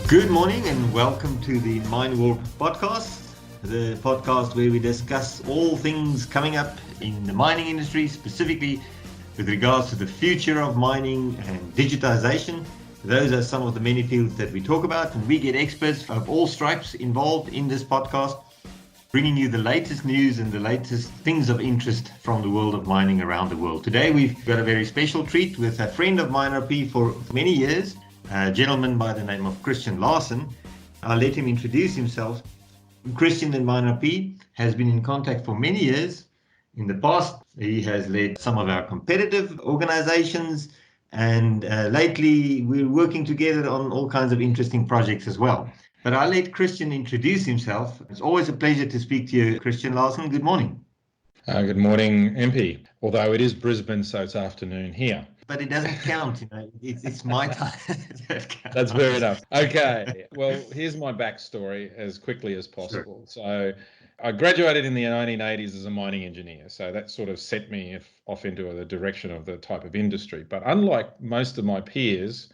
Good morning and welcome to the MineWarp podcast, the podcast where we discuss all things coming up in the mining industry, specifically with regards to the future of mining and digitization. Those are some of the many fields that we talk about, and we get experts of all stripes involved in this podcast, bringing you the latest news and the latest things of interest from the world of mining around the world. Today we've got a very special treat with a friend of MineWarp for many years, a gentleman by the name of Christian Larsen. I'll let him introduce himself. Christian in MineWarp has been in contact for many years. In the past, he has led some of our competitive organizations, and lately we're working together on all kinds of interesting projects as well. But I'll let Christian introduce himself. It's always a pleasure to speak to you, Christian Larsen. Good morning. Good morning, MP. Although it is Brisbane, so it's afternoon here. But it doesn't count, it's my time. That's fair enough. Okay, well, here's my backstory as quickly as possible. Sure. So I graduated in the 1980s as a mining engineer, so that sort of set me off into the direction of the type of industry. But unlike most of my peers,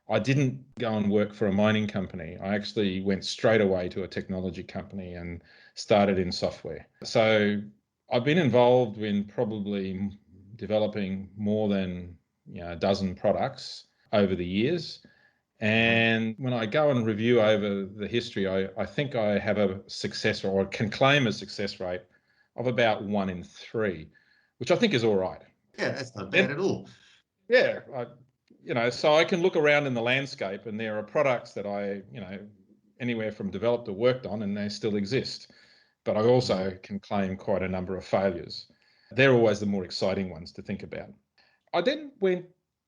I didn't go and work for a mining company. I actually went straight away to a technology company and started in software. So I've been involved in probably developing more than a dozen products over the years. And when I go and review over the history, I think I have a success or can claim a success rate of about 1 in 3, which I think is all right. Yeah, that's not bad at all. Yeah, so I can look around in the landscape and there are products that I, anywhere from developed or worked on, and they still exist. But I also can claim quite a number of failures. They're always the more exciting ones to think about. I then went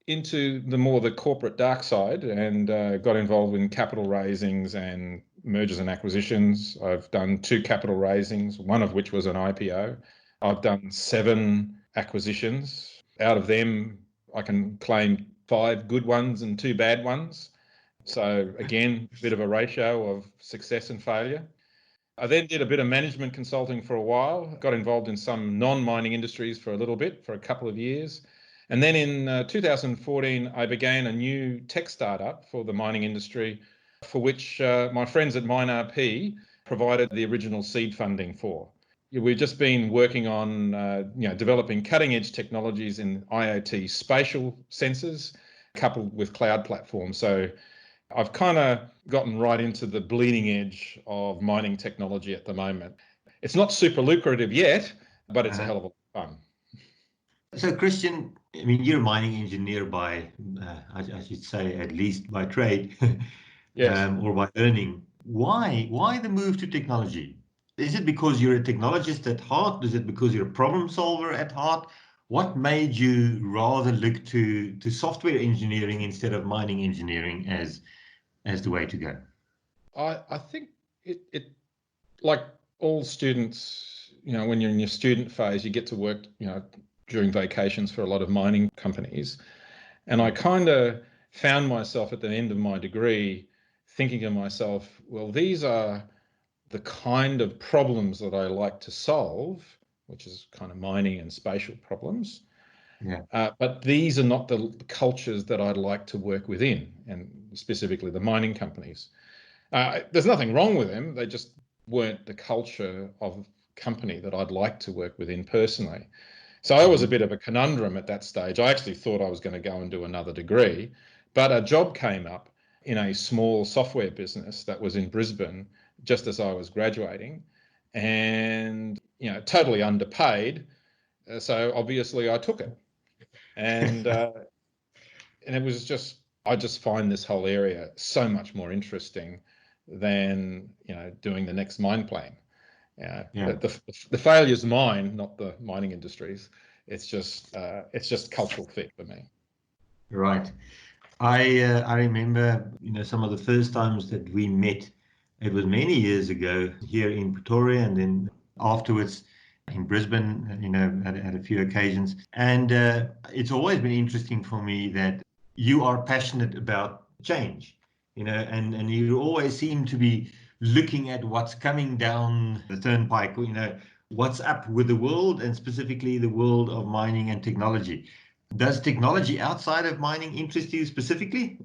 into the corporate dark side and got involved in capital raisings and mergers and acquisitions. I've done 2 capital raisings, one of which was an IPO. I've done 7 acquisitions. Out of them, I can claim 5 good ones and 2 bad ones. So again, a bit of a ratio of success and failure. I then did a bit of management consulting for a while, got involved in some non-mining industries for a couple of years. And then in 2014, I began a new tech startup for the mining industry, for which my friends at MineWarp provided the original seed funding for. We've just been working on developing cutting-edge technologies in IoT spatial sensors, coupled with cloud platforms. So I've kind of gotten right into the bleeding edge of mining technology at the moment. It's not super lucrative yet, but it's a hell of a lot of fun. So Christian, you're a mining engineer by, I should say, at least by trade, yes. Or by earning. Why the move to technology? Is it because you're a technologist at heart? Is it because you're a problem solver at heart? What made you rather look to software engineering instead of mining engineering as the way to go? I think it like all students, when you're in your student phase, you get to work, during vacations for a lot of mining companies. And I kind of found myself at the end of my degree thinking to myself, well, these are the kind of problems that I like to solve, which is kind of mining and spatial problems. Yeah. But these are not the cultures that I'd like to work within, and specifically the mining companies. There's nothing wrong with them. They just weren't the culture of company that I'd like to work within personally. So I was a bit of a conundrum at that stage. I actually thought I was going to go and do another degree, but a job came up in a small software business that was in Brisbane just as I was graduating, and totally underpaid. So obviously I took it. And it was just, I just find this whole area so much more interesting than doing the next mine plan. The failure's mine, not the mining industries. It's just cultural fit for me. Right. I remember some of the first times that we met. It was many years ago here in Pretoria, and then afterwards in Brisbane, at a few occasions. And it's always been interesting for me that you are passionate about change, and you always seem to be looking at what's coming down the turnpike, what's up with the world, and specifically the world of mining and technology. Does technology outside of mining interest you specifically?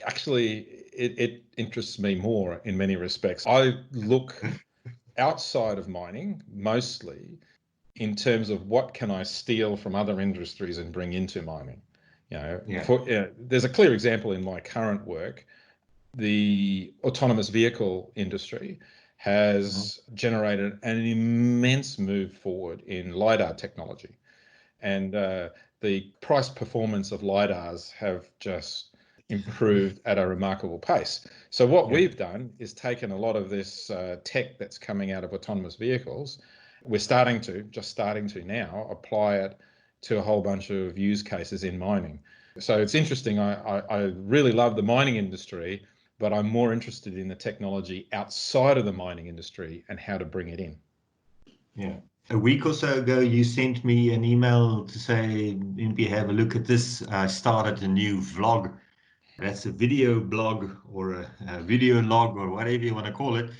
Actually, it interests me more in many respects. I look outside of mining mostly in terms of what can I steal from other industries and bring into mining. There's a clear example in my current work. The autonomous vehicle industry has generated an immense move forward in LiDAR technology. And the price performance of LiDARs have just improved at a remarkable pace. So what we've done is taken a lot of this tech that's coming out of autonomous vehicles. We're starting to now apply it to a whole bunch of use cases in mining. So it's interesting. I really love the mining industry, but I'm more interested in the technology outside of the mining industry and how to bring it in. Yeah. A week or so ago, you sent me an email to say, maybe have a look at this. I started a new vlog. That's a video blog or a video log or whatever you want to call it.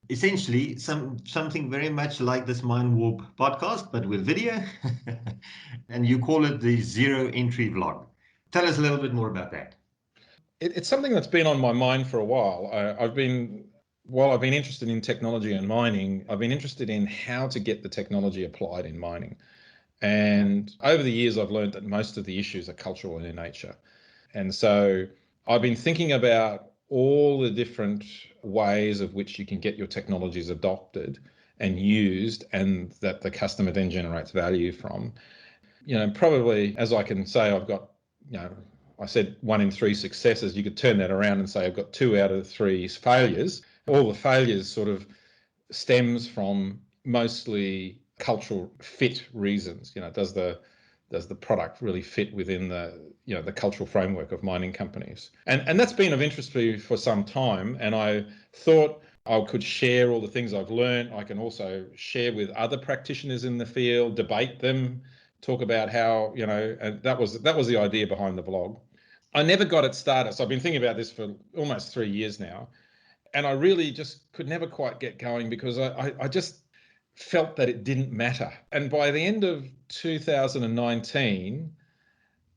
Essentially, something very much like this MineWarp podcast, but with video. And you call it the Zero Entry Vlog. Tell us a little bit more about that. It's something that's been on my mind for a while. While I've been interested in technology and mining, I've been interested in how to get the technology applied in mining. And over the years, I've learned that most of the issues are cultural in nature. And so I've been thinking about all the different ways of which you can get your technologies adopted and used, and that the customer then generates value from. Probably, as I can say, I've got, I said 1 in 3 successes. You could turn that around and say I've got 2 out of 3 failures. All the failures sort of stems from mostly cultural fit reasons. Does the product really fit within the cultural framework of mining companies? And that's been of interest to me for some time. And I thought I could share all the things I've learned. I can also share with other practitioners in the field, debate them, talk about how, and that was the idea behind the blog. I never got it started. So I've been thinking about this for almost 3 years now. And I really just could never quite get going because I just felt that it didn't matter. And by the end of 2019,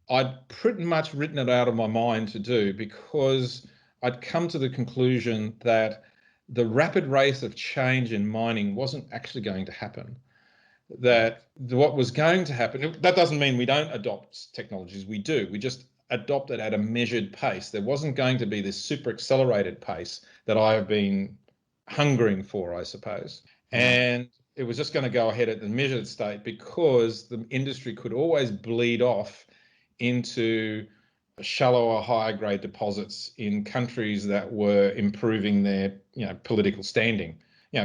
I'd pretty much written it out of my mind to do, because I'd come to the conclusion that the rapid rate of change in mining wasn't actually going to happen. That what was going to happen, that doesn't mean we don't adopt technologies, we do. We just adopt it at a measured pace. There wasn't going to be this super accelerated pace that I have been hungering for, I suppose. And it was just going to go ahead at the measured state, because the industry could always bleed off into shallower, higher grade deposits in countries that were improving their political standing.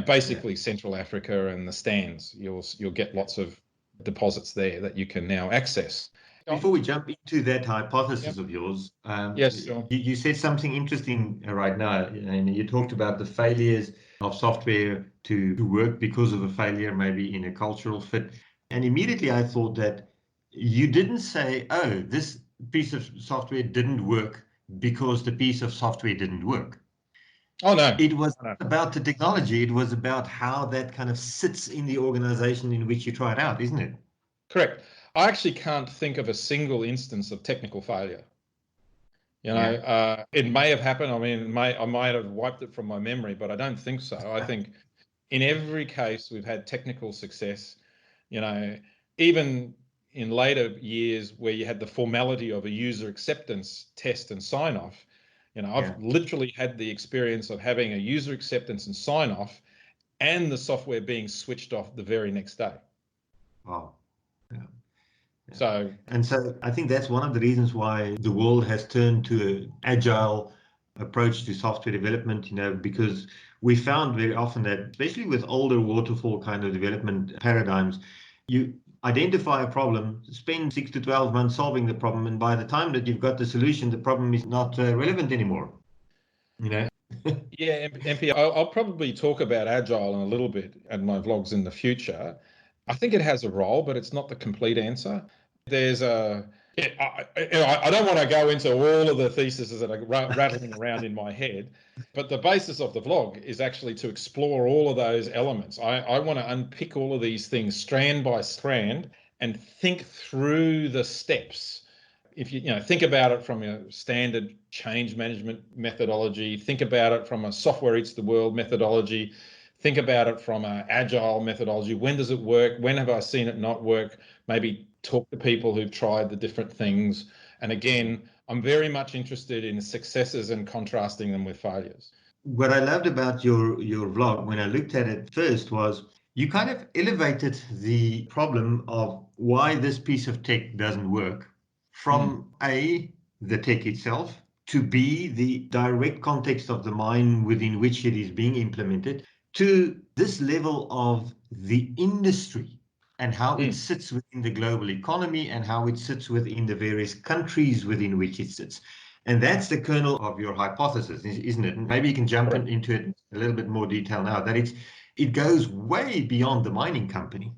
Basically Central Africa and the Stands. You'll get lots of deposits there that you can now access. Before we jump into that hypothesis of yours, yes, sure. you said something interesting right now, and you talked about the failures of software to work because of a failure, maybe in a cultural fit. And immediately I thought that you didn't say, oh, this piece of software didn't work because the piece of software didn't work. Oh, no. It was about the technology. It was about how that kind of sits in the organization in which you try it out, isn't it? Correct. I actually can't think of a single instance of technical failure. It may have happened. I mean, I might have wiped it from my memory, but I don't think so. I think in every case we've had technical success. Even in later years where you had the formality of a user acceptance test and sign off, I've literally had the experience of having a user acceptance and sign off and the software being switched off the very next day. Wow. Yeah. So I think that's one of the reasons why the world has turned to an agile approach to software development, because we found very often that, especially with older waterfall kind of development paradigms, you identify a problem, spend 6 to 12 months solving the problem, and by the time that you've got the solution, the problem is not relevant anymore. Yeah, MP, I'll probably talk about agile in a little bit at my vlogs in the future. I think it has a role, but it's not the complete answer. There's I don't want to go into all of the theses that are rattling around in my head, but the basis of the vlog is actually to explore all of those elements. I want to unpick all of these things strand by strand and think through the steps if you think about it from a standard change management methodology, think about it from a software eats the world methodology, think about it from an agile methodology. When does it work? When have I seen it not work? Maybe talk to people who've tried the different things. And again, I'm very much interested in successes and contrasting them with failures. What I loved about your vlog when I looked at it first was you kind of elevated the problem of why this piece of tech doesn't work from A, the tech itself, to B, the direct context of the mine within which it is being implemented, to this level of the industry and how it sits within the global economy and how it sits within the various countries within which it sits. And that's the kernel of your hypothesis, isn't it? And maybe you can jump into it a little bit more detail now, that it goes way beyond the mining company.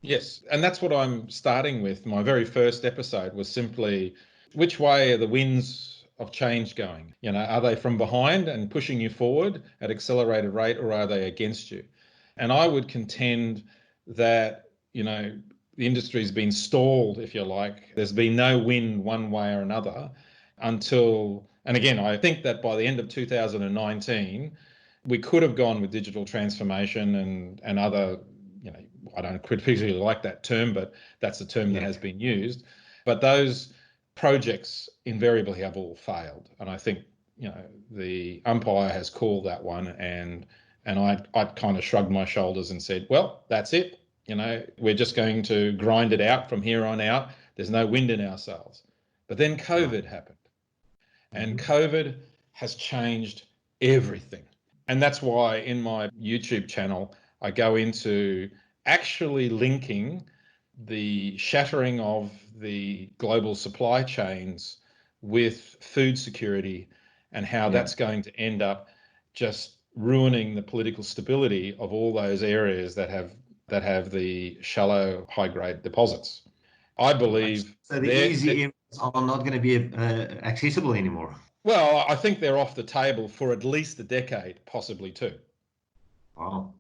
Yes, and that's what I'm starting with. My very first episode was simply, which way are the winds of change going? Are they from behind and pushing you forward at accelerated rate, or are they against you? And I would contend that, the industry's been stalled, if you like. There's been no wind one way or another until, and again, I think that by the end of 2019, we could have gone with digital transformation and other, I don't particularly like that term, but that's the term that has been used. But those projects invariably have all failed. And I think, the umpire has called that one, and I kind of shrugged my shoulders and said, well, that's it. We're just going to grind it out from here on out. There's no wind in our sails. But then COVID happened. And COVID has changed everything. And that's why in my YouTube channel, I go into actually linking the shattering of the global supply chains with food security and how that's going to end up just ruining the political stability of all those areas that have the shallow, high-grade deposits. I believe so the easy areas are not going to be accessible anymore. Well, I think they're off the table for at least a decade, possibly two. Wow.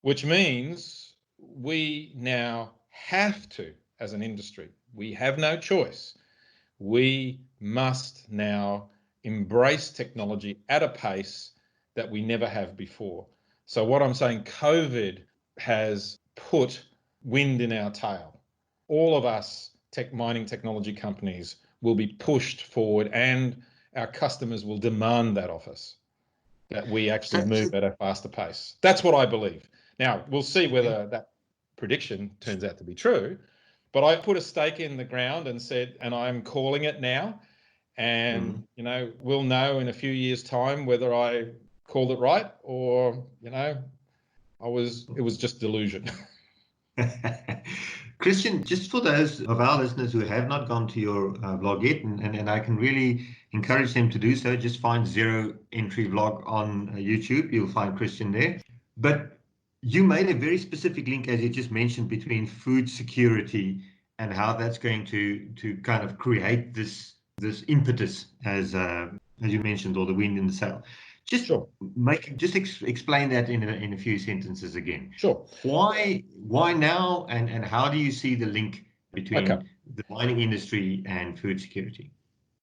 Which means we now have to, as an industry, we have no choice. We must now embrace technology at a pace that we never have before. So what I'm saying, COVID has put wind in our tail. All of us mining technology companies will be pushed forward, and our customers will demand that of us, that we actually move at a faster pace. That's what I believe. Now, we'll see whether that prediction turns out to be true, but I put a stake in the ground and said, and I'm calling it now, and, we'll know in a few years' time whether I called it right or, it was just delusion. Christian, just for those of our listeners who have not gone to your vlog yet, and I can really encourage them to do so, just find Zero Entry Vlog on YouTube. You'll find Christian there. But you made a very specific link, as you just mentioned, between food security and how that's going to kind of create this impetus, as you mentioned, or the wind in the sail. Just explain that in a few sentences again. Sure. Why now, and how do you see the link between the mining industry and food security?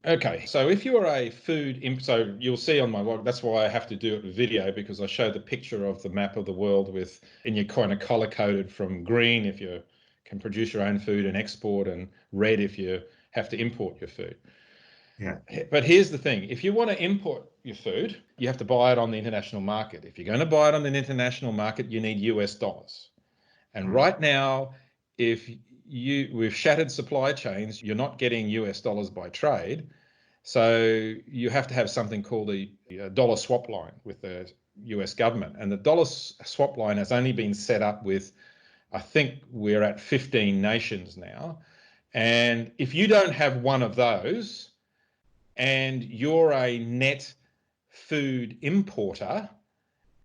Okay, so if you are a so you'll see on my blog, that's why I have to do it with video, because I show the picture of the map of the world and you're kind of color coded from green if you can produce your own food and export, and red if you have to import your food. Yeah. But here's the thing. If you want to import your food, you have to buy it on the international market. If you're going to buy it on the international market, you need US dollars. And right now, with shattered supply chains, you're not getting US dollars by trade. So you have to have something called a dollar swap line with the US government. And the dollar swap line has only been set up with, I think we're at 15 nations now. And if you don't have one of those, and you're a net food importer,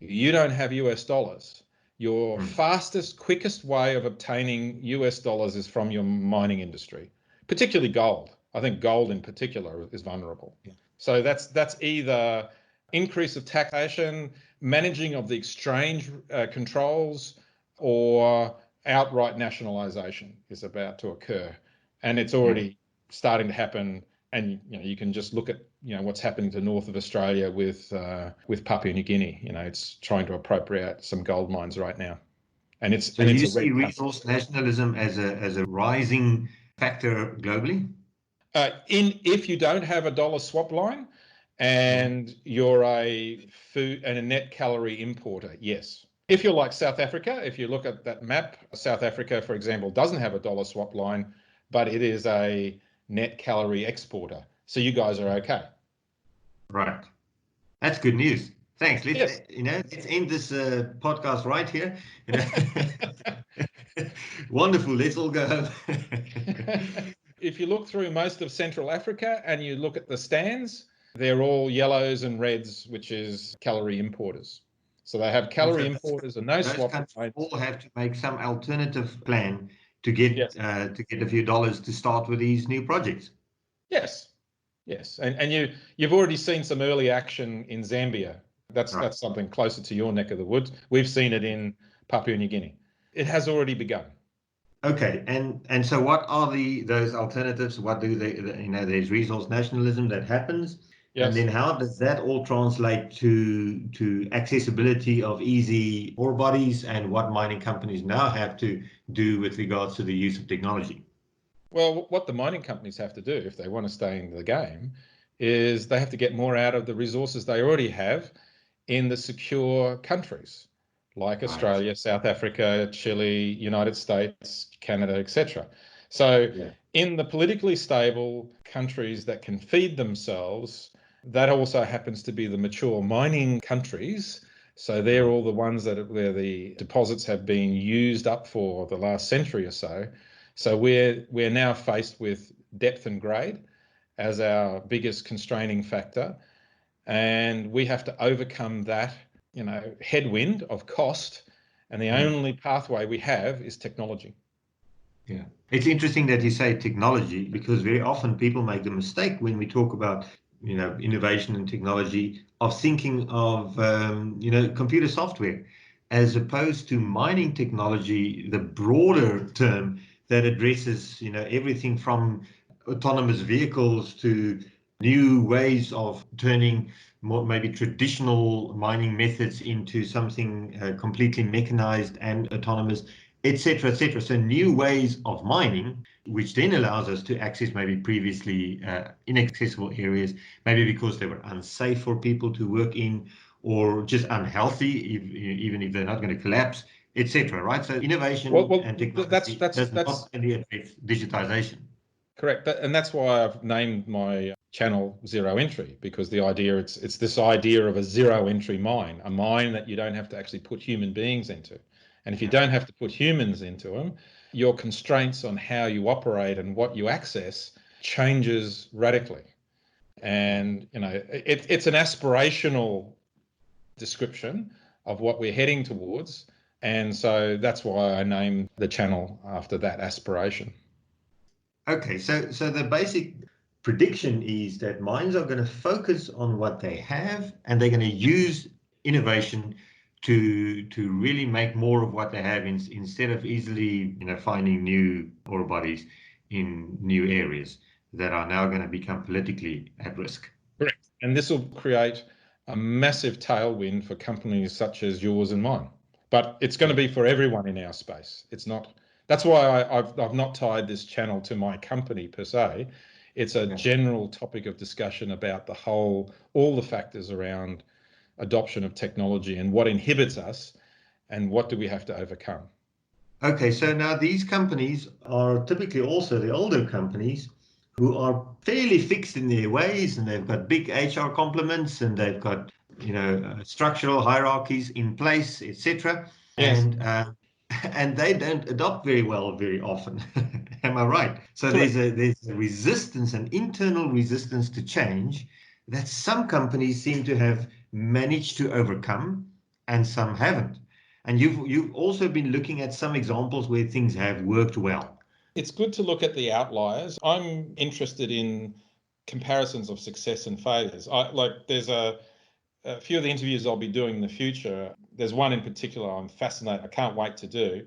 you don't have US dollars. Your fastest, quickest way of obtaining US dollars is from your mining industry, particularly gold. I think gold in particular is vulnerable. Yeah. So that's either increase of taxation, managing of the exchange controls, or outright nationalization is about to occur. And it's already starting to happen. And you can just look at what's happening to north of Australia with Papua New Guinea. It's trying to appropriate some gold mines right now, and it's So and you it's a see red country. resource nationalism as a rising factor globally? If you don't have a dollar swap line, and you're a food and a net calorie importer, yes. If you're like South Africa, if you look at that map, South Africa, for example, doesn't have a dollar swap line, but it is a net calorie exporter. So you guys are okay. Right. That's good news. Thanks. Yes. Let's end this podcast right here. Wonderful. Let's all go home. If you look through most of Central Africa and you look at the stands, they're all yellows and reds, which is calorie importers. So they have calorie importers and no swap lines. Those countries all have to make some alternative plan to get a few dollars to start with these new projects. Yes. Yes. And you've already seen some early action in Zambia. That's something closer to your neck of the woods. We've seen it in Papua New Guinea. It has already begun. Okay, and so what are those alternatives? What do they, there's resource nationalism that happens, and then how does that all translate to accessibility of easy ore bodies, and what mining companies now have to do with regards to the use of technology? Well, what the mining companies have to do if they want to stay in the game is they have to get more out of the resources they already have in the secure countries like Australia, South Africa, Chile, United States, Canada, etc. So in the politically stable countries that can feed themselves, that also happens to be the mature mining countries. So they're all the ones where the deposits have been used up for the last century or so. So we're now faced with depth and grade as our biggest constraining factor, and we have to overcome that headwind of cost, and the only pathway we have is technology. Yeah, it's interesting that you say technology, because very often people make the mistake when we talk about innovation and technology of thinking of computer software, as opposed to mining technology, the broader term that addresses everything from autonomous vehicles to new ways of turning more maybe traditional mining methods into something completely mechanized and autonomous, etc., etc. So new ways of mining, which then allows us to access maybe previously inaccessible areas, maybe because they were unsafe for people to work in, or just unhealthy, even if they're not going to collapse, etc. Right? So innovation and technology does not only affect digitization. Correct, and that's why I've named my channel Zero Entry, because the idea it's this idea of a zero entry mine, a mine that you don't have to actually put human beings into. And if you don't have to put humans into them, your constraints on how you operate and what you access changes radically. And it's an aspirational description of what we're heading towards, and so that's why I named the channel after that aspiration. Okay, so the basic prediction is that mines are going to focus on what they have, and they're going to use innovation to really make more of what they have instead of easily finding new ore bodies in new areas that are now going to become politically at risk. Correct. And this will create a massive tailwind for companies such as yours and mine. But it's going to be for everyone in our space. It's not. That's why I've not tied this channel to my company per se. It's a general topic of discussion about all the factors around adoption of technology and what inhibits us and what do we have to overcome. Okay, so now these companies are typically also the older companies who are fairly fixed in their ways, and they've got big HR complements, and they've got structural hierarchies in place, etc. Yes. And they don't adopt very well very often. Am I right? So Correct. there's a resistance, an internal resistance to change that some companies seem to have managed to overcome, and some haven't. And you've also been looking at some examples where things have worked well. It's good to look at the outliers. I'm interested in comparisons of success and failures. There's a few of the interviews I'll be doing in the future. There's one in particular I'm fascinated. I can't wait to do,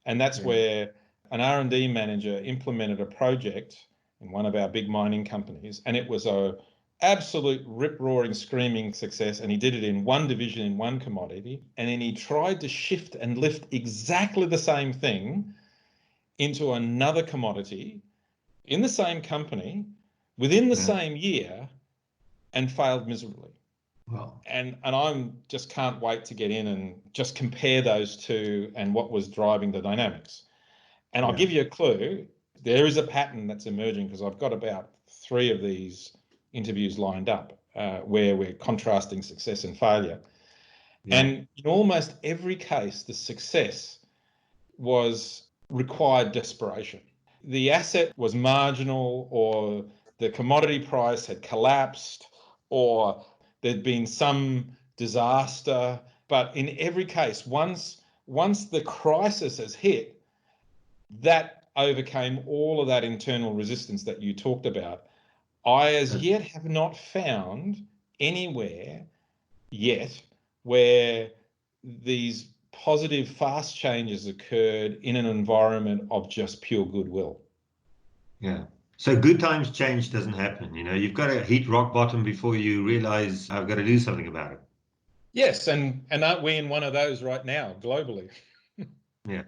and that's where an R&D manager implemented a project in one of our big mining companies, and it was a absolute rip-roaring, screaming success, and he did it in one division, in one commodity, and then he tried to shift and lift exactly the same thing into another commodity in the same company within the same year and failed miserably. Wow. And I'm just can't wait to get in and just compare those two and what was driving the dynamics. And I'll give you a clue. There is a pattern that's emerging, because I've got about 3 of these interviews lined up where we're contrasting success and failure. And in almost every case, the success was required desperation. The asset was marginal, or the commodity price had collapsed, or there'd been some disaster. But in every case, once the crisis has hit, that overcame all of that internal resistance that you talked about. I as yet have not found anywhere yet where these positive, fast changes occurred in an environment of just pure goodwill. Yeah. So good times change doesn't happen. You've got to hit rock bottom before you realize I've got to do something about it. Yes, and aren't we in one of those right now globally? Yeah.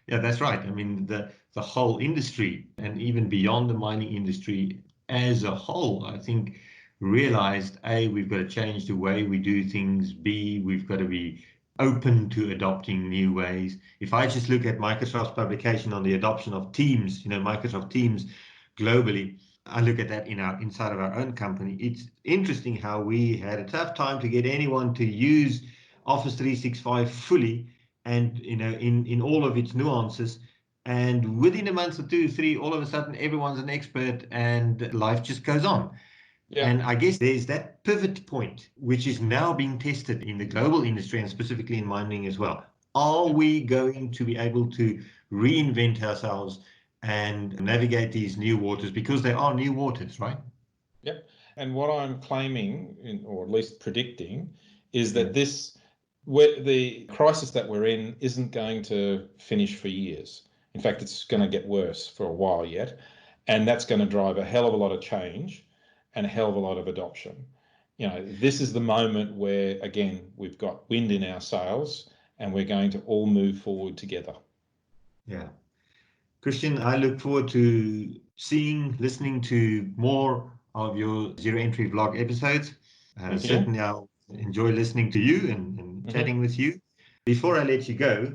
Yeah, that's right. I mean, the whole industry, and even beyond the mining industry as a whole, I think realized, A, we've got to change the way we do things. B, we've got to be open to adopting new ways. If I just look at Microsoft's publication on the adoption of Teams, Microsoft Teams globally, I look at that inside of our own company. It's interesting how we had a tough time to get anyone to use Office 365 fully, and in all of its nuances. And within a month or 2, 3, all of a sudden everyone's an expert and life just goes on. Yeah. And I guess there's that pivot point, which is now being tested in the global industry and specifically in mining as well. Are we going to be able to reinvent ourselves and navigate these new waters? Because they are new waters, right? Yep. And what I'm claiming, or at least predicting, is that the crisis that we're in isn't going to finish for years. In fact, it's going to get worse for a while yet. And that's going to drive a hell of a lot of change and a hell of a lot of adoption. This is the moment where, again, we've got wind in our sails and we're going to all move forward together. Yeah. Christian, I look forward to listening to more of your Zero Entry vlog episodes. Certainly, I'll enjoy listening to you and chatting with you. Before I let you go,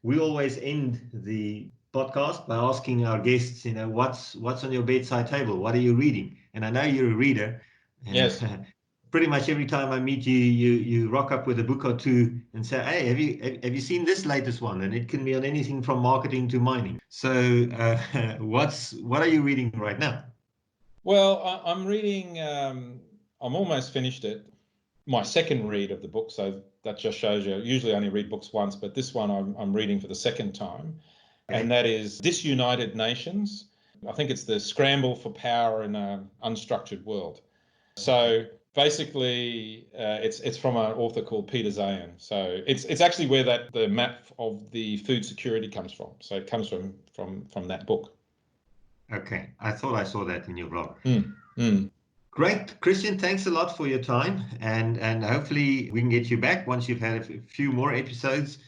we always end the podcast by asking our guests, what's on your bedside table? What are you reading? And I know you're a reader. Yes. Pretty much every time I meet you, you rock up with a book or two and say, "Hey, have you seen this latest one?" And it can be on anything from marketing to mining. So, what are you reading right now? Well, I'm reading. I'm almost finished it. My second read of the book, so that just shows you. Usually, I only read books once, but this one I'm reading for the second time, and that is Disunited Nations. I think it's the scramble for power in an unstructured world. So basically, it's from an author called Peter Zayan. So it's actually where the map of the food security comes from. So it comes from that book. Okay, I thought I saw that in your blog. Mm. Great, Christian. Thanks a lot for your time, and hopefully we can get you back once you've had a few more episodes,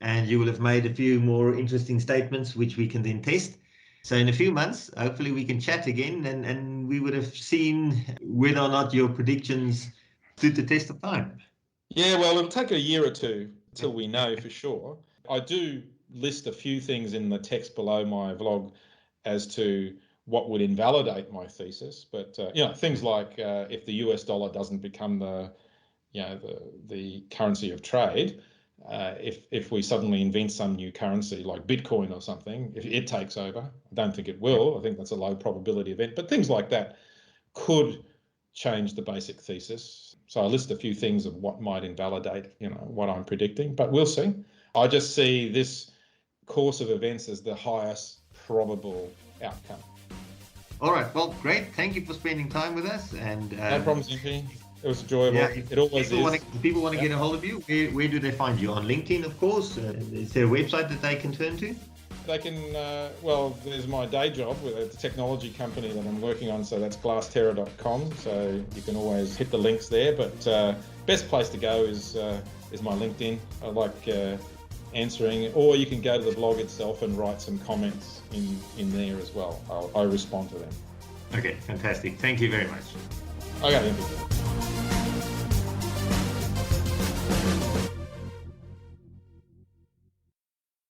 and you will have made a few more interesting statements which we can then test. So in a few months, hopefully we can chat again, and we would have seen whether or not your predictions stood the test of time. Yeah, well, it'll take a year or two till we know for sure. I do list a few things in the text below my vlog as to what would invalidate my thesis, but things like if the US dollar doesn't become the currency of trade, if we suddenly invent some new currency like Bitcoin or something, if it takes over, I don't think it will. I think that's a low probability event, but things like that could change the basic thesis. So I list a few things of what might invalidate, what I'm predicting, but we'll see. I just see this course of events as the highest probable outcome. All right. Well, great. Thank you for spending time with us. And no problems, Impy. It was enjoyable. Yeah, it always is. If people want to get a hold of you, where do they find you? On LinkedIn, of course. Is there a website that they can turn to? they can. Well, there's my day job with a technology company that I'm working on, so that's glassterra.com. So you can always hit the links there. But best place to go is my LinkedIn. I like answering, or you can go to the blog itself and write some comments in there as well. I respond to them. Okay, fantastic. Thank you very much. Okay.